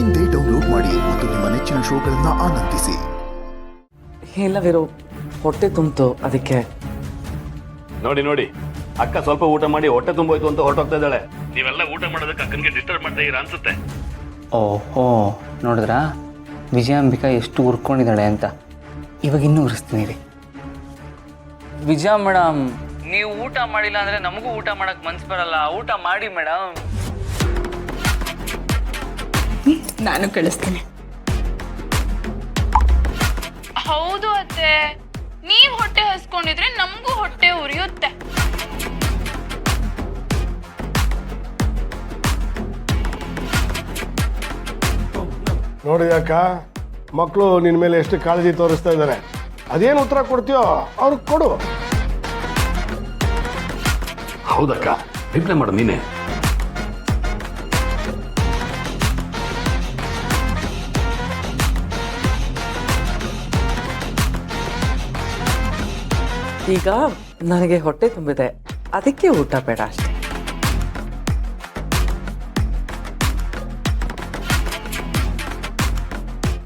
ಇಂದೇ ಡೌನ್ಲೋಡ್ ಮಾಡಿ ಮತ್ತು ನಿಮ್ಮ ನೆಚ್ಚಿನ ಶೋಗಳನ್ನು ಆನಂದಿಸಿ. ಇಲ್ಲವಿರೋ ಹೊಟ್ಟೆ ತುಂಬಿತು ಅದಕ್ಕೆ. ನೋಡಿ ಅಕ್ಕ ಸ್ವಲ್ಪ ಊಟ ಮಾಡಿ ಹೊಟ್ಟೆ ತುಂಬೋಯ್ತು ಅಂತ ಹೊರಟೋಗ್ತಾ ಇದ್ದಾಳೆ. ನೀವೆಲ್ಲ ಊಟ ಮಾಡೋದಕ್ಕೆ ಅಕ್ಕನಿಗೆ ಡಿಸ್ಟರ್ಬ್ ಮಾಡ್ತಾ ಇರ ಅನ್ಸುತ್ತೆ. ಓಹೋ, ನೋಡಿದ್ರಾ ವಿಜಯಾಂಬಿಕಾ ಎಷ್ಟು ಉರ್ಕೊಂಡಿದ್ದಾಳೆ ಅಂತ. ಇವಾಗ ಇನ್ನೂ ಉರಿಸ್ತೀನಿ ರೀ. ವಿಜಯ ಮೇಡಮ್, ನೀವು ಊಟ ಮಾಡಿಲ್ಲ ಅಂದರೆ ನಮಗೂ ಊಟ ಮಾಡೋಕ್ಕೆ ಮನ್ಸು ಬರಲ್ಲ. ಊಟ ಮಾಡಿ ಮೇಡಮ್. ನಾನು ಕಳಿಸ್ತೀನಿ. ಹೌದು ಅತ್ತೆ, ನೀವ್ ಹೊಟ್ಟೆ ಹಸ್ಕೊಂಡಿದ್ರೆ ನಮಗೂ ಹೊಟ್ಟೆ ಉರಿಯುತ್ತೆ. ನೋಡಿ ಅಕ್ಕ, ಮಕ್ಕಳು ನಿನ್ನ ಮೇಲೆ ಎಷ್ಟು ಕಾಳಜಿ ತೋರಿಸ್ತಾ ಇದ್ದಾರೆ. ಅದೇನು ಉತ್ತರ ಕೊಡ್ತೀಯೋ ಅವ್ರಿಗೆ ಕೊಡು. ಹೌದಕ್ಕ, ರಿಪ್ಲೈ ಮಾಡು ನೀನೆ. ಈಗ ನನಗೆ ಹೊಟ್ಟೆ ತುಂಬಿದೆ, ಅದಕ್ಕೆ ಊಟ ಬೇಡ ಅಷ್ಟೇ.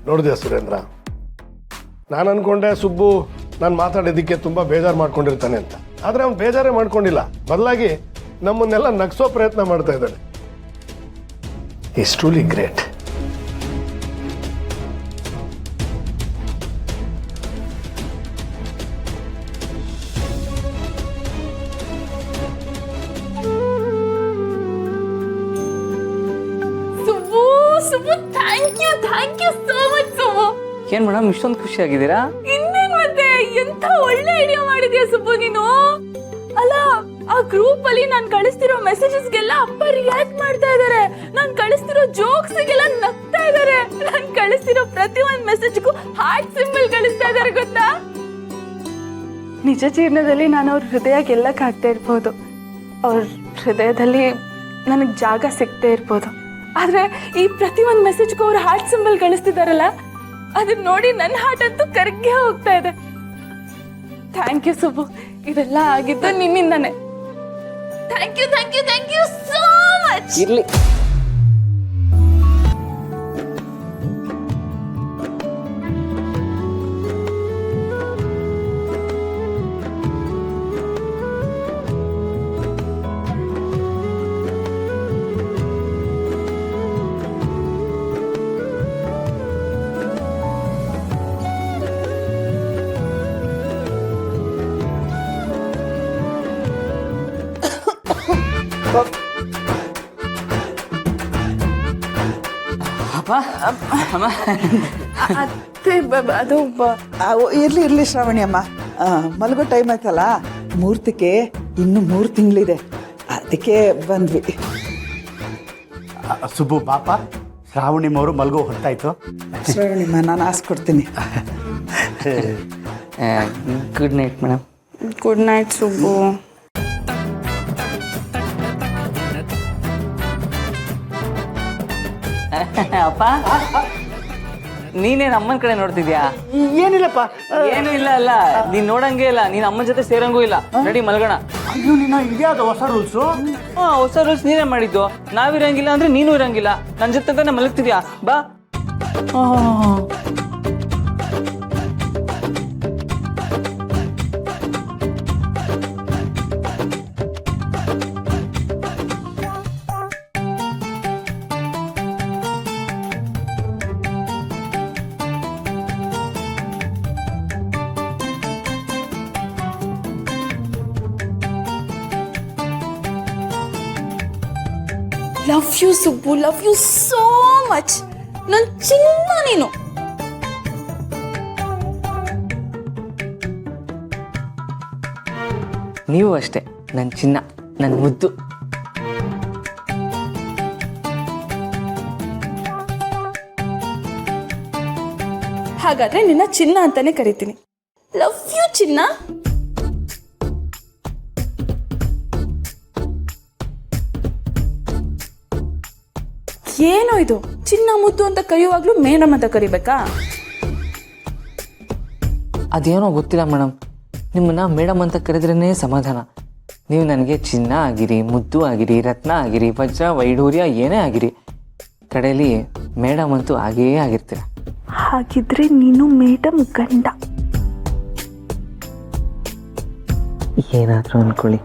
ನೋಡಿದೆ ಸುರೇಂದ್ರ, ನಾನು ಅನ್ಕೊಂಡೆ ಸುಬ್ಬು ನಾನು ಮಾತಾಡಿದ್ದಕ್ಕೆ ತುಂಬಾ ಬೇಜಾರು ಮಾಡ್ಕೊಂಡಿರ್ತಾನೆ ಅಂತ. ಆದ್ರೆ ಅವ್ನು ಬೇಜಾರೇ ಮಾಡ್ಕೊಂಡಿಲ್ಲ, ಬದಲಾಗಿ ನಮ್ಮನ್ನೆಲ್ಲ ನಗ್ಸೋ ಪ್ರಯತ್ನ ಮಾಡ್ತಾ ಇದ್ದಾನೆ. Is truly great. Subbu, thank you so much Subbu. ಏನು ಮೇಡಮ್ ಇಷ್ಟೊಂದು ಖುಷಿಯಾಗಿದ್ದೀರಾ? ಇನ್ನೇನ್ ಮತ್ತೆ, ಎಂತ ಒಳ್ಳೆ ಐಡಿಯಾ ಮಾಡಿದ್ಯಾ ಸುಬ್ಬು ನೀನು. ಅಲ್ಲ, ಆ ಗ್ರೂಪ್ ಅಲ್ಲಿ ನಾನ್ ಕಳಿಸ್ತಿರೋ ಮೆಸೇಜಸ್ಗೆಲ್ಲ ಅಪ್ಪ ರಿಯಾಕ್ಟ್ ಮಾಡ್ತಾ ಇದಾರೆ. ನಾನ್ ಕಳಿಸ್ತಿರೋ ಜೋಕ್ಸ್ಗೆಲ್ಲ ನಗ್ತಾ ಇದಾರೆ. ನಾನ್ ಕಳಿಸ್ತಿರೋ ಪ್ರತಿ ಒಂದ್ ಮೆಸೇಜ್ಗೂ ಹಾರ್ಟ್ ಸಿಂಬಲ್ ಕಳಿಸ್ತಾ ಇದಾರೆ ಗೊತ್ತಾ. ನಿಜ ಜೀವನದಲ್ಲಿ ನಾನು ಅವ್ರ ಹೃದಯ ಗೆಲ್ಲಕ್ಕಾಗ್ತಾ ಇರ್ಬೋದು, ಅವ್ರ ಹೃದಯದಲ್ಲಿ ನನಗೆ ಜಾಗ ಸಿಗ್ತಾ ಇರ್ಬೋದು. ಆದ್ರೆ ಈ ಪ್ರತಿ ಒಂದು ಮೆಸೇಜ್ಗೂ ಅವ್ರು ಹಾರ್ಟ್ ಸಿಂಬಲ್ ಕಳಿಸ್ತಿದಾರಲ್ಲ, ಅದನ್ನ ನೋಡಿ ನನ್ನ ಹಾರ್ಟ್ ಅಂತೂ ಕರಗ್ಗೆ ಹೋಗ್ತಾ ಇದೆ. ಥ್ಯಾಂಕ್ ಯು ಸುಬ್ಬು, ಇದೆಲ್ಲ ಆಗಿದ್ದು ನಿನ್ನಿಂದಾನೆ. Thank you so much. ಇರ್ಲಿ. ಅತ್ತೆ ಅದು ಇರ್ಲಿ ಶ್ರಾವಣಿ ಅಮ್ಮ, ಮಲಗೋ ಟೈಮ್ ಆಯ್ತಲ್ಲ. ಮುಹೂರ್ತಕ್ಕೆ ಇನ್ನು 3 ತಿಂಗಳಿದೆ, ಅದಕ್ಕೆ ಬಂದ್ವಿ. ಸುಬ್ಬು ಪಾಪ, ಶ್ರಾವಣಿಮವರು ಮಲಗೋ ಹೊತ್ತಾಯ್ತು. ಶ್ರಾವಣಿಮ್ಮ, ನಾನು ಆಸ್ಕೊಡ್ತೀನಿ. Good night madam. Good night Subbu. ಅಪ್ಪ, ನೀನೇನು ಅಮ್ಮನ ಕಡೆ ನೋಡ್ತಿದ್ಯಾ? ಏನಿಲ್ಲಪ್ಪ. ಏನು ಇಲ್ಲ ಅಲ್ಲ, ನೀನ್ ನೋಡಂಗೆ ಇಲ್ಲ, ನೀನ್ ಅಮ್ಮನ ಜೊತೆ ಸೇರಂಗೂ ಇಲ್ಲ. ನಡಿ ಮಲ್ಗೋಣ. ಅಯ್ಯೋ, ನೀನು ಇದ್ಯಾವುದು ಹೊಸ ರೂಲ್ಸು? ಹೊಸ ರೂಲ್ಸ್ ನೀನೇ ಮಾಡಿದ್ದು. ನಾವಿರಂಗಿಲ್ಲ ಅಂದ್ರೆ ನೀನು ಇರಂಗಿಲ್ಲ. ನನ್ನ ಜೊತೆ ತಾನೇ ಮಲಗ್ತಿದ್ಯಾ, ಬಾ. Love you Subbu, love you so much. ನನ್ ಚಿನ್ನ ನೀನು. ನೀವು ಅಷ್ಟೇ, ನನ್ನ ಚಿನ್ನ, ನನ್ನ ಮುದ್ದು. ಹಾಗಾದ್ರೆ ನಿನ್ನ ಚಿನ್ನ ಅಂತಾನೆ ಕರಿತೀನಿ. ಲವ್ ಯು ಚಿನ್ನ. ಏನೋ ಇದು, ಚಿನ್ನ ಮುದ್ದು ಅಂತ ಕರೆಯುವಾಗ್ಲೂ ಮೇಡಮ್ ಅಂತ ಕರಿಬೇಕಾ? ಅದೇನೋ ಗೊತ್ತಿಲ್ಲ ಮೇಡಮ್, ನಿಮ್ಮನ್ನ ಮೇಡಮ್ ಅಂತ ಕರೆದ್ರೇ ಸಮಾಧಾನ. ನೀವು ನನಗೆ ಚಿನ್ನ ಆಗಿರಿ, ಮುದ್ದು ಆಗಿರಿ, ರತ್ನ ಆಗಿರಿ, ವಜ್ರ ವೈಢೂರ್ಯ ಏನೇ ಆಗಿರಿ, ಕಡೆಯಲ್ಲಿ ಮೇಡಮ್ ಅಂತೂ ಹಾಗೇ ಆಗಿರ್ತೀರ. ಹಾಗಿದ್ರೆ ನೀನು ಮೇಡಮ್ ಗಂಡ. ಏನಾದರೂ ಅಂದ್ಕೊಳ್ಳಿ,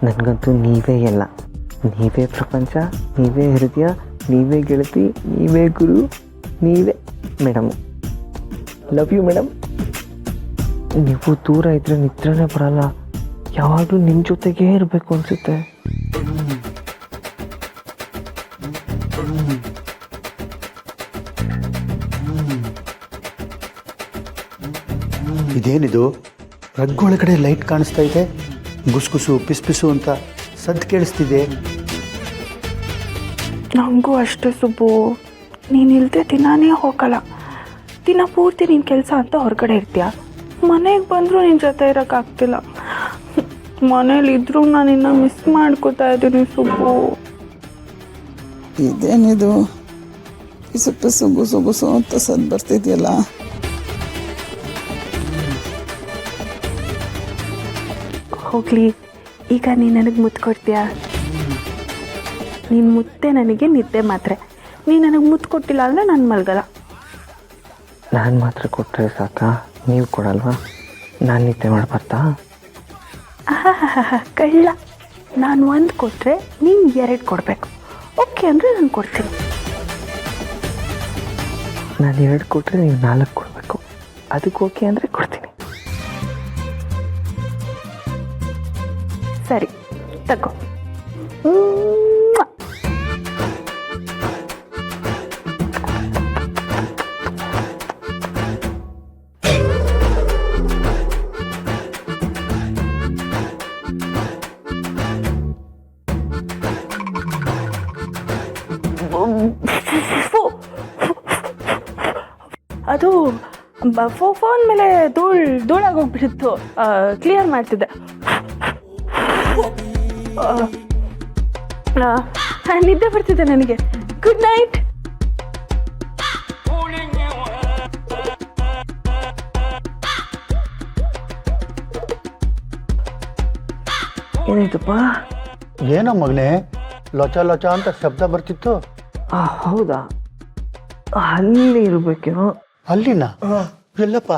ನನಗಂತೂ ನೀವೇ ಎಲ್ಲ. ನೀವೇ ಪ್ರಪಂಚ, ನೀವೇ ಹೃದಯ, ನೀವೇ ಗೆಳತಿ, ನೀವೇ ಗುರು, ನೀವೇ ಮೇಡಮು. Love you madam. ನೀವು ದೂರ ಇದ್ದರೆ ನಿದ್ರೆನೇ ಬರಲ್ಲ, ಯಾವಾಗಲೂ ನಿಮ್ಮ ಜೊತೆಗೇ ಇರಬೇಕು ಅನಿಸುತ್ತೆ. ಇದೇನಿದು? ರಗ್ಗೊಳಗಡೆ ಲೈಟ್ ಕಾಣಿಸ್ತಾ ಇದೆ, ಗುಸುಗುಸು ಪಿಸು ಅಂತ ಸದ್ದು ಕೇಳಿಸ್ತಿದೆ. ನನಗೂ ಅಷ್ಟೇ ಸುಬ್ಬು, ನೀನಿಲ್ಲದೆ ದಿನಾನೇ ಹೋಗಲ್ಲ. ದಿನ ಪೂರ್ತಿ ನೀನು ಕೆಲಸ ಅಂತ ಹೊರಗಡೆ ಇರ್ತೀಯ. ಮನೆಗೆ ಬಂದರೂ ನಿನ್ನ ಜೊತೆ ಇರೋಕ್ಕಾಗ್ತಿಲ್ಲ. ಮನೇಲಿದ್ರೂ ನಾನು ನಿನ್ನ ಮಿಸ್ ಮಾಡ್ಕೋತಾ ಇದ್ದೀನಿ ಸುಬ್ಬು. ಇದೇನಿದು ಪಿಸು ಪಿಸು ಗುಸು ಗುಸು ಅಂತ ಸದ್ದು ಬರ್ತಿದೆಯಲ್ಲ. ಹೋಗಲಿ, ಈಗ ನೀನು ನನಗೆ ಮುತ್ತು ಕೊಡ್ತೀಯಾ? ನೀನು ಮುತ್ತೆ ನನಗೆ ನಿದ್ದೆ ಮಾತ್ರೆ. ನೀನು ನನಗೆ ಮುತ್ತು ಕೊಟ್ಟಿಲ್ಲ ಅಂದರೆ ನಾನು ಮಲ್ಗಲ್ಲ. ನಾನು ಮಾತ್ರ ಕೊಟ್ಟರೆ ಸಾಕಾ? ನೀವು ಕೊಡಲ್ವಾ? ನಾನು ನಿದ್ದೆ ಮಾಡಬಾರ್ದಾ? ಕಳ್ಳ. ನಾನು 1 ಕೊಟ್ಟರೆ ನೀನು 2 ಕೊಡಬೇಕು. ಓಕೆ ಅಂದರೆ ನಾನು ಕೊಡ್ತೀನಿ. ನಾನು 2 ಕೊಟ್ಟರೆ ನೀವು 4 ಕೊಡಬೇಕು. ಅದಕ್ಕೆ ಓಕೆ ಅಂದರೆ ಕೊಡ್ತೀನಿ. ಸರಿ, ತಗೋ. ಅದು ಫೋನ್ ಮೇಲೆ ಧೂಳಾಗೋಗ್ಬಿಟ್ಟಿತ್ತು. ಕ್ಲಿಯರ್ ಮಾಡ್ತಿದ್ದೆ. ನಿದ್ದೆ ಬರ್ತಿದ್ದೆ ನನಗೆ. Good night. ಏನಾಯ್ತಪ್ಪ? ಏನೋ ಮಗನೇ, ಲೊಚ ಲೊಚ ಅಂತ ಶಬ್ದ ಬರ್ತಿತ್ತು. ಹೌದಾ? ಅಲ್ಲಿ ಇರಬೇಕೇನೋ. ಅಲ್ಲಿನ ಎಲ್ಲಪ್ಪ?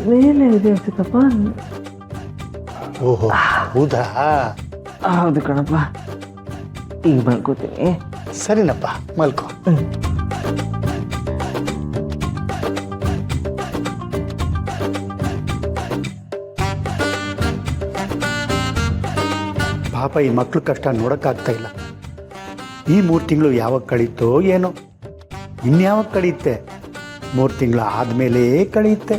ಮೇಲೆ ಇದೆ ಅನ್ಸುತ್ತಪ್ಪ. ಓಹೋ, ಹೌದಾ? ಹೌದು ಕಣಪ್ಪ. ಈಗ ಮಲ್ಕೋತೀನಿ. ಸರಿನಪ್ಪ, ಮಲ್ಕೋ. ಪಾಪ ಈ ಮಕ್ಳು ಕಷ್ಟ ನೋಡೋಕ್ಕಾಗ್ತಾ ಇಲ್ಲ. ಈ 3 ತಿಂಗಳು ಯಾವಾಗ ಕಳೀತೋ ಏನೋ. ಇನ್ಯಾವಾಗ ಕಳೆಯುತ್ತೆ? 3 ತಿಂಗಳು ಆದಮೇಲೇ ಕಳೆಯುತ್ತೆ.